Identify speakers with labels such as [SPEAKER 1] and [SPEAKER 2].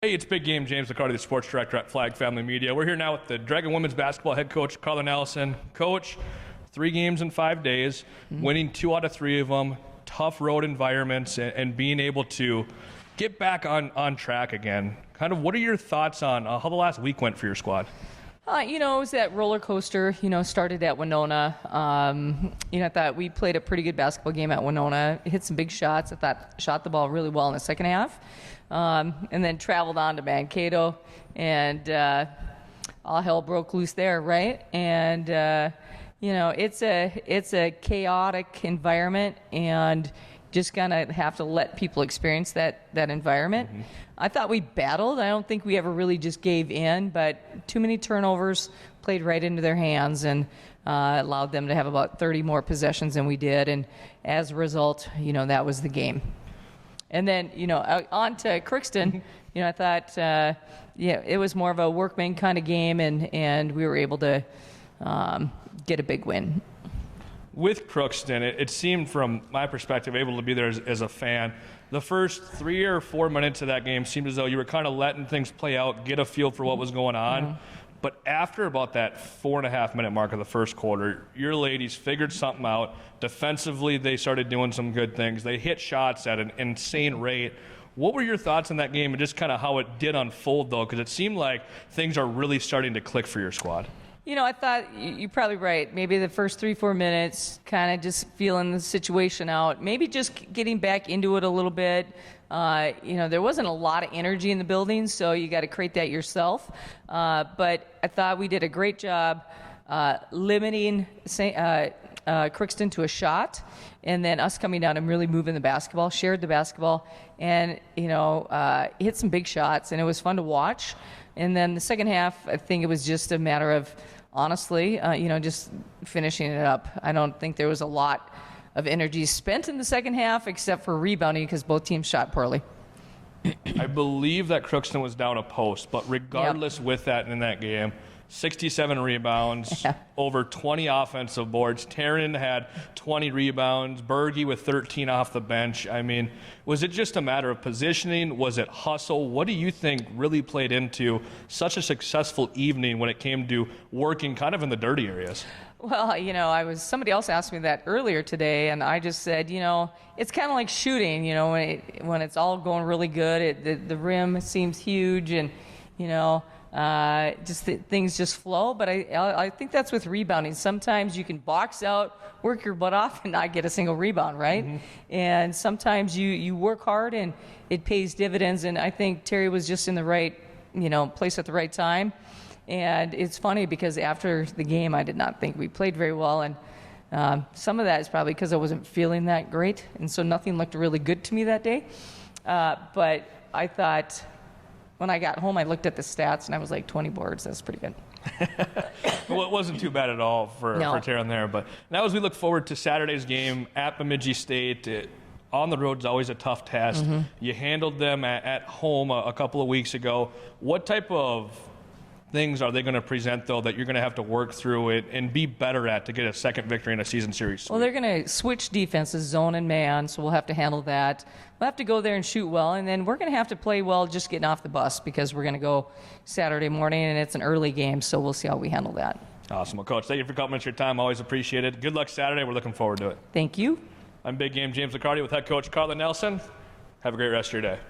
[SPEAKER 1] Hey, it's Big Game James McCarty, the sports director at Flag Family Media. We're here now with the Dragon women's basketball head coach, Karla Nelson. Coach, 3 games in 5 days, winning 2 out of 3 of them, tough road environments, and being able to get back on track again. Kind of what are your thoughts on how the last week went for your squad?
[SPEAKER 2] It was that roller coaster, started at Winona. I thought we played a pretty good basketball game at Winona, hit some big shots. I thought shot the ball really well in the second half. And then traveled on to Mankato, and all hell broke loose there, right? And, it's a chaotic environment, and just kind of have to let people experience that environment. Mm-hmm. I thought we battled. I don't think we ever really just gave in, but too many turnovers played right into their hands and allowed them to have about 30 more possessions than we did. And as a result, that was the game. And then, on to Crookston, I thought, it was more of a workman kind of game, and we were able to get a big win.
[SPEAKER 1] With Crookston, it seemed from my perspective, able to be there as a fan, the first 3 or 4 minutes of that game seemed as though you were kind of letting things play out, get a feel for what was going on. Mm-hmm. But after about that 4.5 minute mark of the first quarter, your ladies figured something out. Defensively, they started doing some good things. They hit shots at an insane rate. What were your thoughts on that game and just kind of how it did unfold, though? Because it seemed like things are really starting to click for your squad.
[SPEAKER 2] I thought you're probably right. Maybe the first 3-4 minutes, kind of just feeling the situation out. Maybe just getting back into it a little bit. There wasn't a lot of energy in the building, so you got to create that yourself. But I thought we did a great job limiting Crookston to a shot, and then us coming down and really moving the basketball, shared the basketball, and hit some big shots, and it was fun to watch. And then the second half, I think it was just a matter of, honestly, just finishing it up. I don't think there was a lot of energy spent in the second half except for rebounding because both teams shot poorly.
[SPEAKER 1] I believe that Crookston was down a post, but regardless, yep. With that in that game, 67 rebounds, over 20 offensive boards. Taryn had 20 rebounds. Berge with 13 off the bench. I mean, was it just a matter of positioning? Was it hustle? What do you think really played into such a successful evening when it came to working kind of in the dirty areas?
[SPEAKER 2] Well, somebody else asked me that earlier today, and I just said, it's kind of like shooting, when it's all going really good, the rim seems huge, and, things just flow. But I think that's with rebounding. Sometimes you can box out, work your butt off, and not get a single rebound, right? Mm-hmm. And sometimes you work hard, and it pays dividends. And I think Terry was just in the right, place at the right time. And it's funny because after the game, I did not think we played very well. And some of that is probably because I wasn't feeling that great. And so nothing looked really good to me that day. But I thought when I got home, I looked at the stats, and I was like, 20 boards. That's pretty good.
[SPEAKER 1] Well, it wasn't too bad at all for Taryn there. But now as we look forward to Saturday's game at Bemidji State, on the road is always a tough test. Mm-hmm. You handled them at home a couple of weeks ago. What type of things are they going to present, though, that you're going to have to work through it and be better at to get a second victory in a season series?
[SPEAKER 2] Well, they're going to switch defenses, zone and man, so we'll have to handle that. We'll have to go there and shoot well, and then we're going to have to play well just getting off the bus because we're going to go Saturday morning, and it's an early game, so we'll see how we handle that.
[SPEAKER 1] Awesome. Well, Coach, thank you for coming with your time. Always appreciate it. Good luck Saturday. We're looking forward to it.
[SPEAKER 2] Thank you.
[SPEAKER 1] I'm Big Game James McCarty with head coach Karla Nelson. Have a great rest of your day.